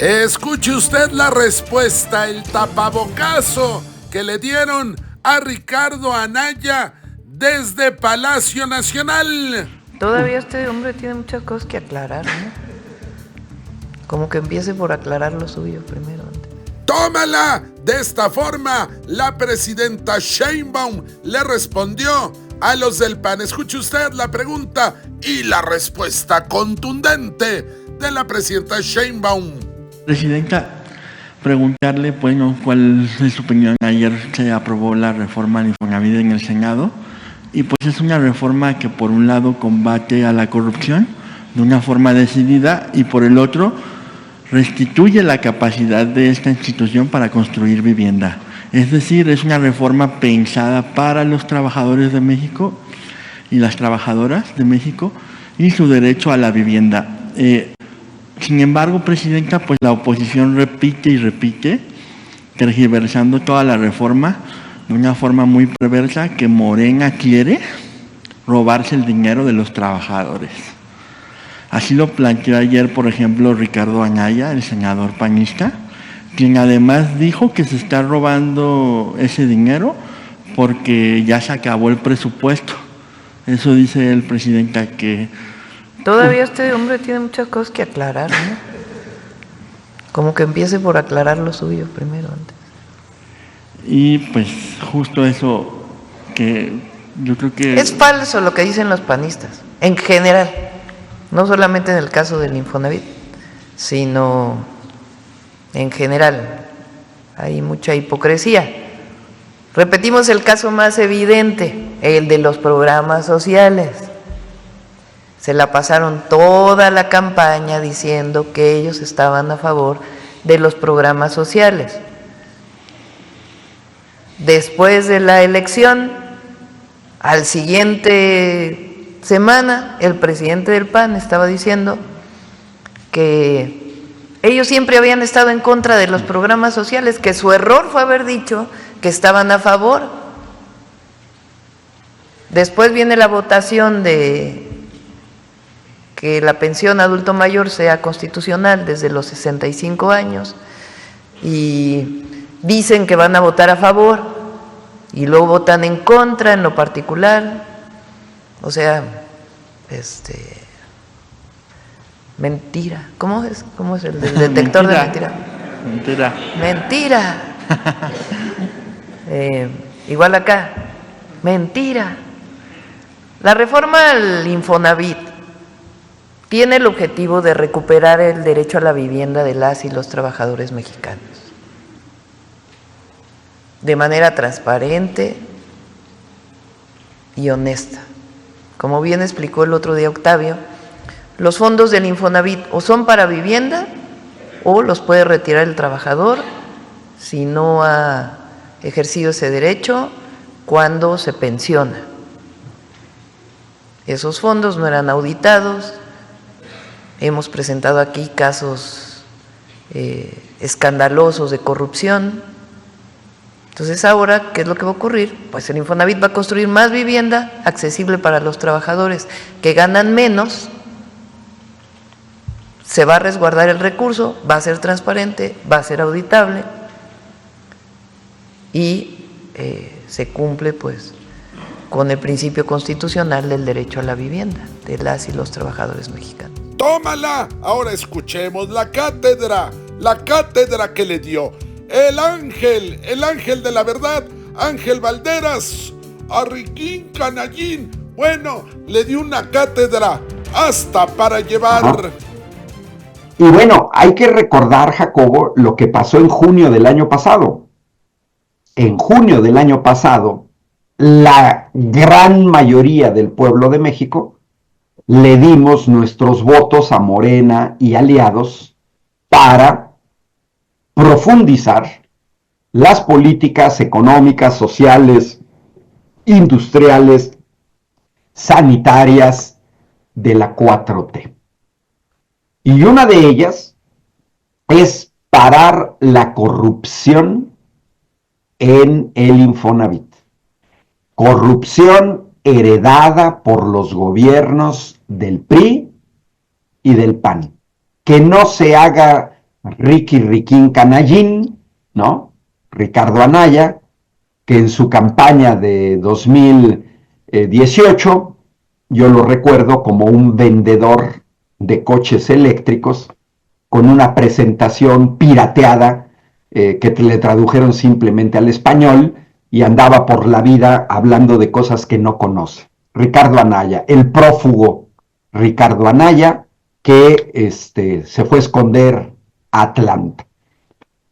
Escuche usted la respuesta, el tapabocazo que le dieron a Ricardo Anaya desde Palacio Nacional. Todavía este hombre tiene muchas cosas que aclarar, ¿no? Como que empiece por aclarar lo suyo primero. ¡Tómala! De esta forma, la presidenta Sheinbaum le respondió a los del PAN. Escuche usted la pregunta y la respuesta contundente de la presidenta Sheinbaum. Presidenta, preguntarle, bueno, cuál es su opinión. Ayer se aprobó la reforma al Infonavit en el Senado y pues es una reforma que por un lado combate a la corrupción de una forma decidida y por el otro restituye la capacidad de esta institución para construir vivienda. Es decir, es una reforma pensada para los trabajadores de México y las trabajadoras de México y su derecho a la vivienda. Sin embargo, presidenta, pues la oposición repite y repite, tergiversando toda la reforma de una forma muy perversa, que Morena quiere robarse el dinero de los trabajadores. Así lo planteó ayer, por ejemplo, Ricardo Anaya, el senador panista, quien además dijo que se está robando ese dinero porque ya se acabó el presupuesto. Eso dice el presidenta que... Todavía este hombre tiene muchas cosas que aclarar, ¿no? Como que empiece por aclarar lo suyo primero antes. Y pues justo eso que yo creo que... Es falso lo que dicen los panistas, en general. No solamente en el caso del Infonavit, sino en general. Hay mucha hipocresía. Repetimos el caso más evidente, el de los programas sociales. Se la pasaron toda la campaña diciendo que ellos estaban a favor de los programas sociales. Después de la elección, al siguiente semana, el presidente del PAN estaba diciendo que ellos siempre habían estado en contra de los programas sociales, que su error fue haber dicho que estaban a favor. Después viene la votación de que la pensión adulto mayor sea constitucional desde los 65 años y dicen que van a votar a favor y luego votan en contra en lo particular. O sea, mentira. ¿Cómo es el del detector de mentira? Mentira. Igual acá, mentira. La reforma al Infonavit tiene el objetivo de recuperar el derecho a la vivienda de las y los trabajadores mexicanos de manera transparente y honesta. Como bien explicó el otro día Octavio, los fondos del Infonavit o son para vivienda o los puede retirar el trabajador si no ha ejercido ese derecho cuando se pensiona. Esos fondos no eran auditados. Hemos presentado aquí casos escandalosos de corrupción. Entonces ahora, ¿qué es lo que va a ocurrir? Pues el Infonavit va a construir más vivienda accesible para los trabajadores que ganan menos, se va a resguardar el recurso, va a ser transparente, va a ser auditable y se cumple pues con el principio constitucional del derecho a la vivienda de las y los trabajadores mexicanos. ¡Tómala! Ahora escuchemos la cátedra que le dio el ángel de la verdad, Ángel Valderas, a Riquín Canallín. Bueno, le dio una cátedra hasta para llevar. Ajá. Y bueno, hay que recordar, Jacobo, lo que pasó en junio del año pasado. En junio del año pasado, la gran mayoría del pueblo de México le dimos nuestros votos a Morena y aliados para profundizar las políticas económicas, sociales, industriales, sanitarias de la 4T. Y una de ellas es parar la corrupción en el Infonavit. Corrupción heredada por los gobiernos del PRI y del PAN. Que no se haga Riquín Canallín, ¿no? Ricardo Anaya, que en su campaña de 2018, yo lo recuerdo como un vendedor de coches eléctricos con una presentación pirateada que le tradujeron simplemente al español y andaba por la vida hablando de cosas que no conoce. Ricardo Anaya, el prófugo Ricardo Anaya, que se fue a esconder a Atlanta.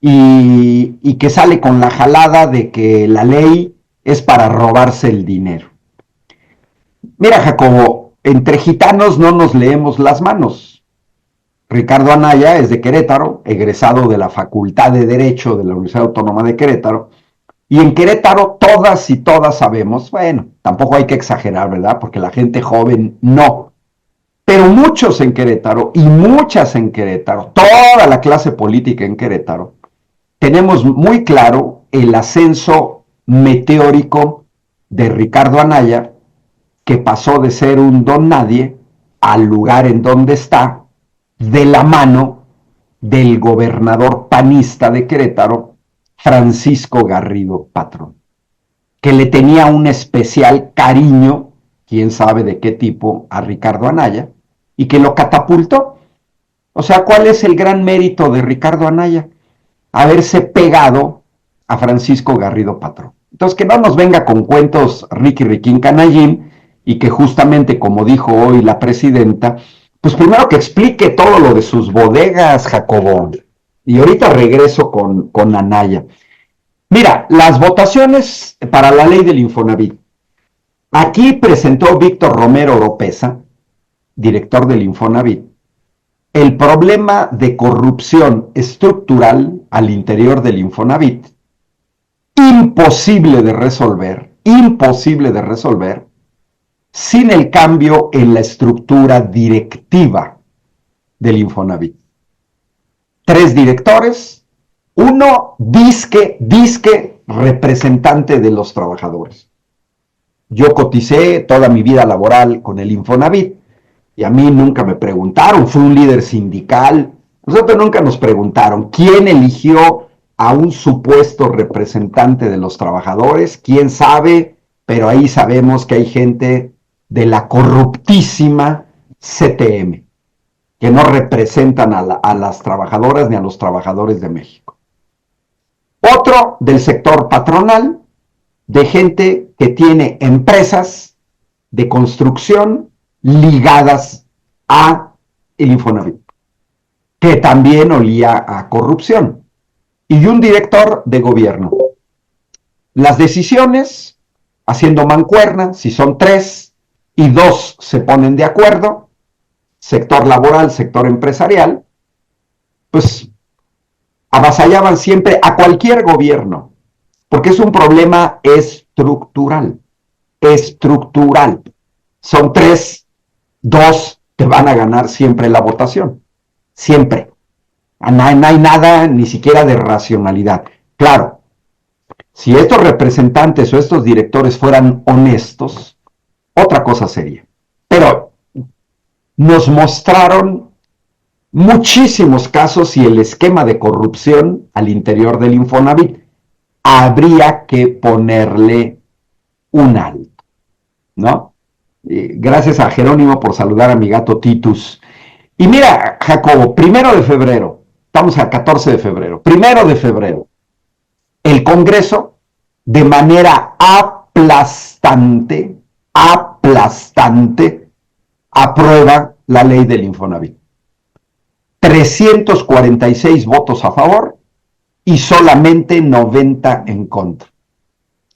Y que sale con la jalada de que la ley es para robarse el dinero. Mira, Jacobo, entre gitanos no nos leemos las manos. Ricardo Anaya es de Querétaro, egresado de la Facultad de Derecho de la Universidad Autónoma de Querétaro, y en Querétaro todas y todas sabemos, bueno, tampoco hay que exagerar, ¿verdad? Porque la gente joven no, pero muchos en Querétaro y muchas en Querétaro, toda la clase política en Querétaro, tenemos muy claro el ascenso meteórico de Ricardo Anaya, que pasó de ser un don nadie al lugar en donde está, de la mano del gobernador panista de Querétaro, Francisco Garrido Patrón, que le tenía un especial cariño, quién sabe de qué tipo, a Ricardo Anaya, y que lo catapultó. O sea, ¿cuál es el gran mérito de Ricardo Anaya? Haberse pegado a Francisco Garrido Patrón. Entonces, que no nos venga con cuentos Riquín Canallín, y que justamente, como dijo hoy la presidenta, pues primero que explique todo lo de sus bodegas, Jacobo. Y ahorita regreso con Anaya. Mira, las votaciones para la ley del Infonavit. Aquí presentó Víctor Romero Oropesa, director del Infonavit, el problema de corrupción estructural al interior del Infonavit, imposible de resolver, sin el cambio en la estructura directiva del Infonavit. 3 directores, uno disque representante de los trabajadores. Yo coticé toda mi vida laboral con el Infonavit y a mí nunca me preguntaron, fui un líder sindical, nosotros nunca nos preguntaron quién eligió a un supuesto representante de los trabajadores, quién sabe, pero ahí sabemos que hay gente de la corruptísima CTM, que no representan a las trabajadoras ni a los trabajadores de México. Otro del sector patronal, de gente que tiene empresas de construcción ligadas a el Infonavit, que también olía a corrupción. Y un director de gobierno. Las decisiones, haciendo mancuerna, si son 3, y 2 se ponen de acuerdo, sector laboral, sector empresarial, pues avasallaban siempre a cualquier gobierno, porque es un problema estructural. Son 3, 2 te van a ganar siempre la votación, siempre. No hay nada ni siquiera de racionalidad. Claro, si estos representantes o estos directores fueran honestos, otra cosa sería. Pero nos mostraron muchísimos casos y el esquema de corrupción al interior del Infonavit. Habría que ponerle un alto, ¿no? Gracias a Jerónimo por saludar a mi gato Titus. Y mira, Jacobo, 1 de febrero, estamos a 14 de febrero, 1 de febrero, el Congreso, de manera aplastante, aprueba la ley del Infonavit. 346 votos a favor y solamente 90 en contra.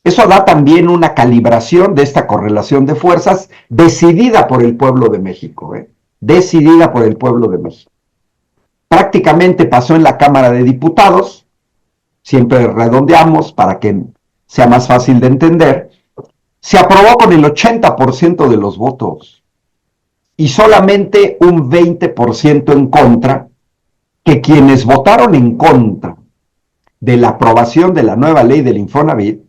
Eso da también una calibración de esta correlación de fuerzas decidida por el pueblo de México, decidida por el pueblo de México. Prácticamente pasó en la Cámara de Diputados, siempre redondeamos para que sea más fácil de entender, se aprobó con el 80% de los votos y solamente un 20% en contra, que quienes votaron en contra de la aprobación de la nueva ley del Infonavit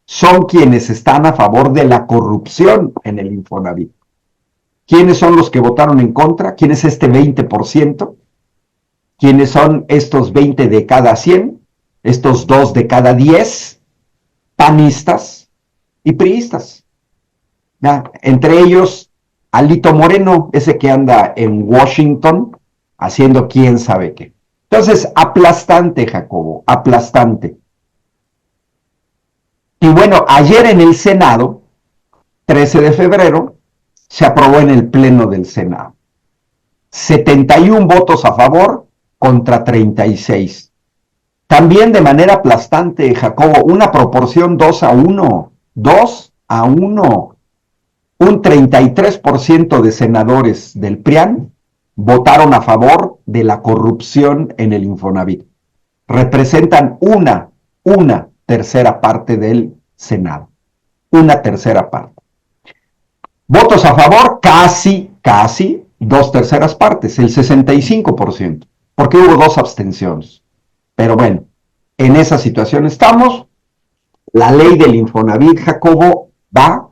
son quienes están a favor de la corrupción en el Infonavit. ¿Quiénes son los que votaron en contra? ¿Quién es este 20%? ¿Quiénes son estos 20 de cada 100? Estos 2 de cada 10 panistas y priistas. ¿Ya? Entre ellos, Alito Moreno, ese que anda en Washington haciendo quién sabe qué. Entonces, aplastante, Jacobo, aplastante. Y bueno, ayer en el Senado, 13 de febrero, se aprobó en el Pleno del Senado. 71 votos a favor contra 36. También de manera aplastante, Jacobo, una proporción 2-1. 2-1. Un 33% de senadores del PRIAN votaron a favor de la corrupción en el Infonavit. Representan una tercera parte del Senado. Una tercera parte. Votos a favor, casi 2/3 partes, el 65%, porque hubo 2 abstenciones. Pero bueno, en esa situación estamos. La ley del Infonavit, Jacobo, va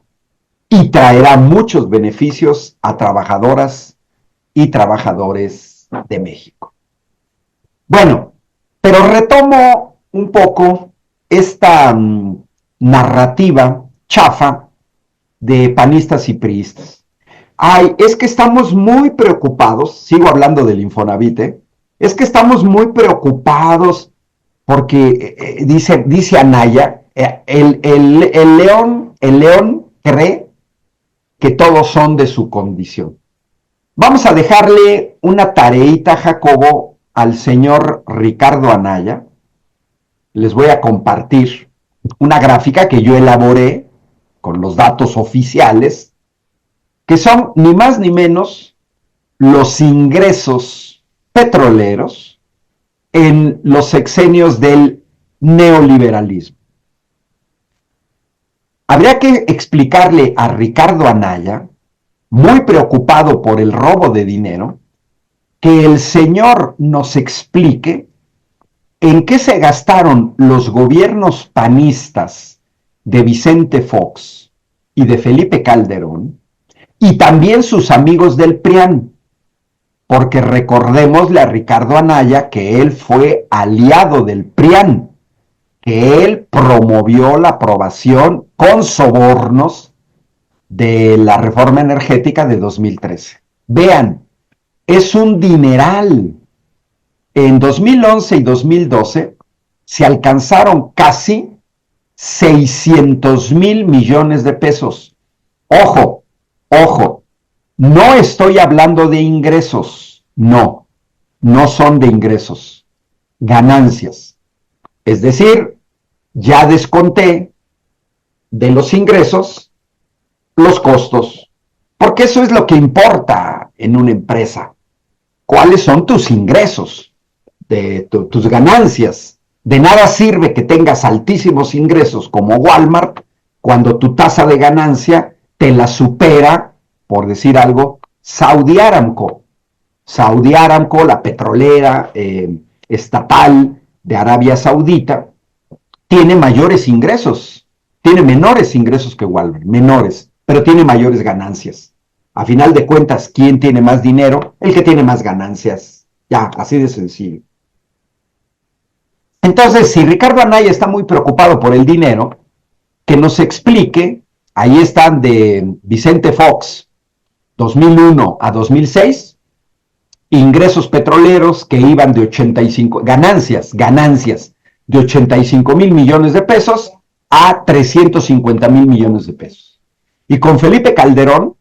y traerá muchos beneficios a trabajadoras y trabajadores de México. Bueno, pero retomo un poco esta narrativa chafa de panistas y priistas. Ay, es que estamos muy preocupados, sigo hablando del Infonavit, es que estamos muy preocupados porque, dice Anaya, el león cree que todos son de su condición. Vamos a dejarle una tareita, Jacobo, al señor Ricardo Anaya. Les voy a compartir una gráfica que yo elaboré con los datos oficiales, que son ni más ni menos los ingresos petroleros en los sexenios del neoliberalismo. Habría que explicarle a Ricardo Anaya, muy preocupado por el robo de dinero, que el señor nos explique en qué se gastaron los gobiernos panistas de Vicente Fox y de Felipe Calderón, y también sus amigos del PRIAN, porque recordémosle a Ricardo Anaya que él fue aliado del PRIAN, que él promovió la aprobación con sobornos de la reforma energética de 2013. Vean, es un dineral. En 2011 y 2012 se alcanzaron casi 600,000 millones de pesos. Ojo, no estoy hablando de ingresos, no son de ingresos, ganancias. Es decir, ya desconté de los ingresos los costos, porque eso es lo que importa en una empresa. ¿Cuáles son tus ingresos? Tus ganancias. De nada sirve que tengas altísimos ingresos como Walmart cuando tu tasa de ganancia te la supera, por decir algo, Saudi Aramco. Saudi Aramco, la petrolera estatal de Arabia Saudita, tiene mayores ingresos, tiene menores ingresos que Walmart, menores, pero tiene mayores ganancias. A final de cuentas, ¿quién tiene más dinero? El que tiene más ganancias. Ya, así de sencillo. Entonces, si Ricardo Anaya está muy preocupado por el dinero, que nos explique, ahí están de Vicente Fox, 2001 a 2006, ingresos petroleros que iban de 85, ganancias de 85,000 millones de pesos a 350,000 millones de pesos. Y con Felipe Calderón,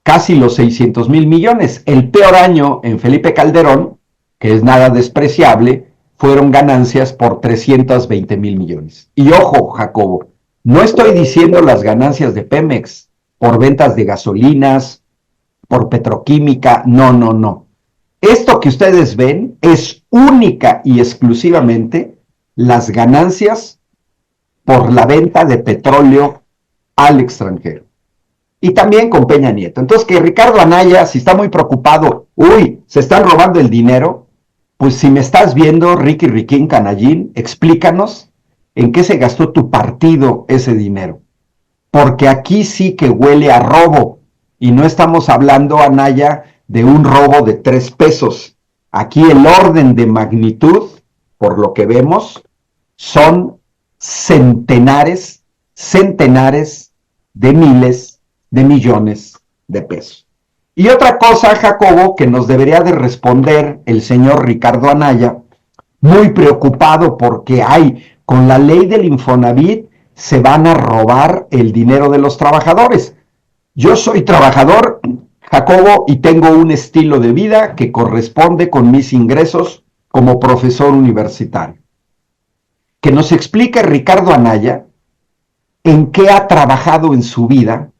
casi los 600,000 millones. El peor año en Felipe Calderón, que es nada despreciable, fueron ganancias por 320,000 millones. Y ojo, Jacobo, no estoy diciendo las ganancias de Pemex por ventas de gasolinas, por petroquímica, no. Esto que ustedes ven es única y exclusivamente las ganancias por la venta de petróleo al extranjero. Y también con Peña Nieto. Entonces, que Ricardo Anaya, si está muy preocupado, se están robando el dinero, pues si me estás viendo, Riquín Canallín, explícanos en qué se gastó tu partido ese dinero. Porque aquí sí que huele a robo. Y no estamos hablando, Anaya, de un robo de 3 pesos. Aquí el orden de magnitud, por lo que vemos, son centenares de miles de millones de pesos. Y otra cosa, Jacobo, que nos debería de responder el señor Ricardo Anaya, muy preocupado porque con la ley del Infonavit se van a robar el dinero de los trabajadores. Yo soy trabajador, Jacobo, y tengo un estilo de vida que corresponde con mis ingresos como profesor universitario. Que nos explique Ricardo Anaya en qué ha trabajado en su vida,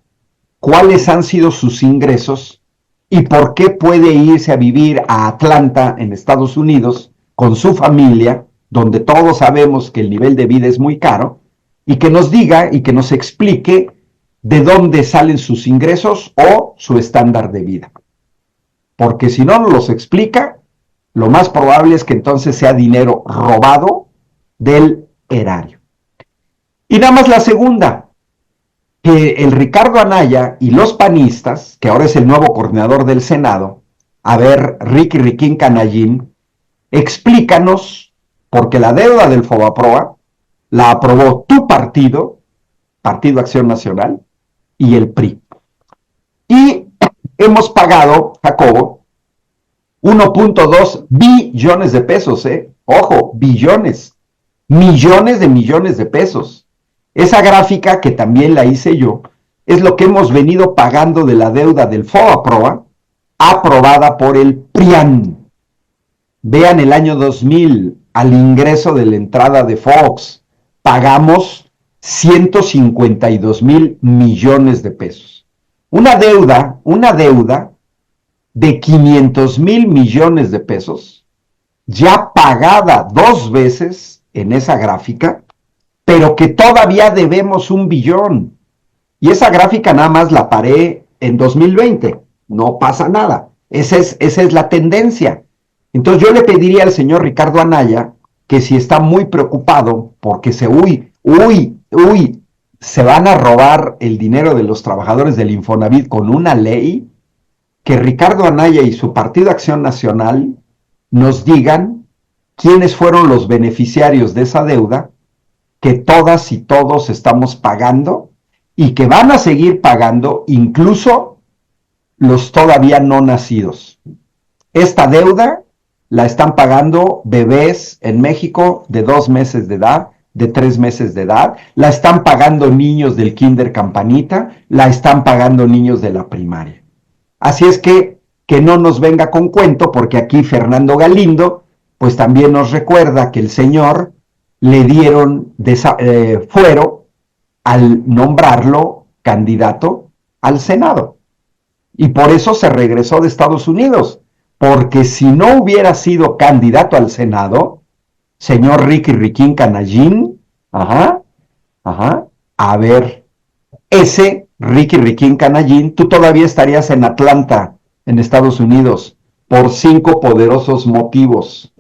cuáles han sido sus ingresos y por qué puede irse a vivir a Atlanta, en Estados Unidos, con su familia, donde todos sabemos que el nivel de vida es muy caro, y que nos diga y que nos explique de dónde salen sus ingresos o su estándar de vida. Porque si no nos los explica, lo más probable es que entonces sea dinero robado del erario. Y nada más la segunda, que el Ricardo Anaya y los panistas, que ahora es el nuevo coordinador del Senado, a ver, Riquín Canallín, explícanos, porque la deuda del Fobaproa la aprobó tu partido, Partido Acción Nacional, y el PRI. Y hemos pagado, Jacobo, 1.2 billones de pesos, ojo, billones, millones de pesos. Esa gráfica, que también la hice yo, es lo que hemos venido pagando de la deuda del Fobaproa, aprobada por el PRIAN. Vean el año 2000, al ingreso de la entrada de Fox, pagamos 152 mil millones de pesos. Una deuda de 500 mil millones de pesos, ya pagada 2 veces en esa gráfica, pero que todavía debemos 1 billón. Y esa gráfica nada más la paré en 2020, no pasa nada. Esa es la tendencia. Entonces yo le pediría al señor Ricardo Anaya que si está muy preocupado porque se van a robar el dinero de los trabajadores del Infonavit con una ley, que Ricardo Anaya y su Partido Acción Nacional nos digan quiénes fueron los beneficiarios de esa deuda que todas y todos estamos pagando y que van a seguir pagando incluso los todavía no nacidos. Esta deuda la están pagando bebés en México de 2 meses de edad, de 3 meses de edad, la están pagando niños del Kinder Campanita, la están pagando niños de la primaria. Así es que no nos venga con cuento, porque aquí Fernando Galindo, pues también nos recuerda que el señor le dieron fuero al nombrarlo candidato al Senado. Y por eso se regresó de Estados Unidos, porque si no hubiera sido candidato al Senado, señor Riquín Canallín, a ver, ese Riquín Canallín, tú todavía estarías en Atlanta, en Estados Unidos, por 5 poderosos motivos.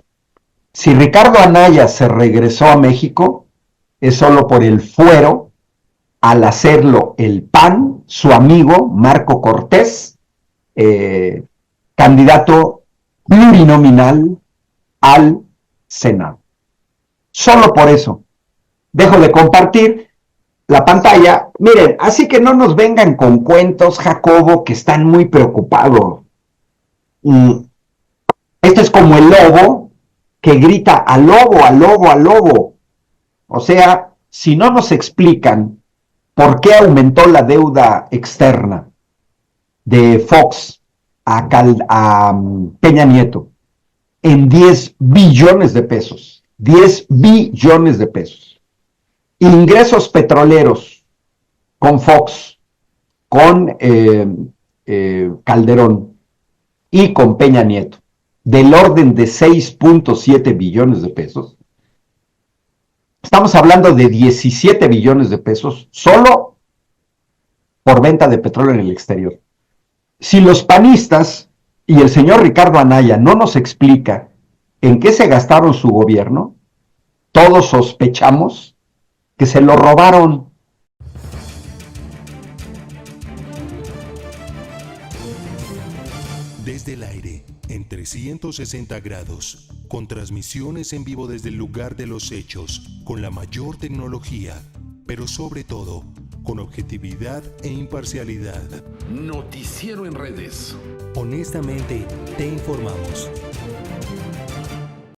Si Ricardo Anaya se regresó a México, es solo por el fuero al hacerlo el PAN, su amigo Marco Cortés, candidato plurinominal al Senado. Solo por eso. Dejo de compartir la pantalla. Miren, así que no nos vengan con cuentos, Jacobo, que están muy preocupados. Esto es como el lobo que grita al lobo, al lobo, al lobo. O sea, si no nos explican por qué aumentó la deuda externa de Fox a Peña Nieto en 10 billones de pesos. 10 billones de pesos. Ingresos petroleros con Fox, con Calderón y con Peña Nieto, del orden de 6.7 billones de pesos. Estamos hablando de 17 billones de pesos solo por venta de petróleo en el exterior. Si los panistas y el señor Ricardo Anaya no nos explica en qué se gastaron su gobierno, todos sospechamos que se lo robaron. Desde el aire, en en 360 grados, con transmisiones en vivo desde el lugar de los hechos, con la mayor tecnología, pero sobre todo, con objetividad e imparcialidad. Noticiero en redes. Honestamente, te informamos.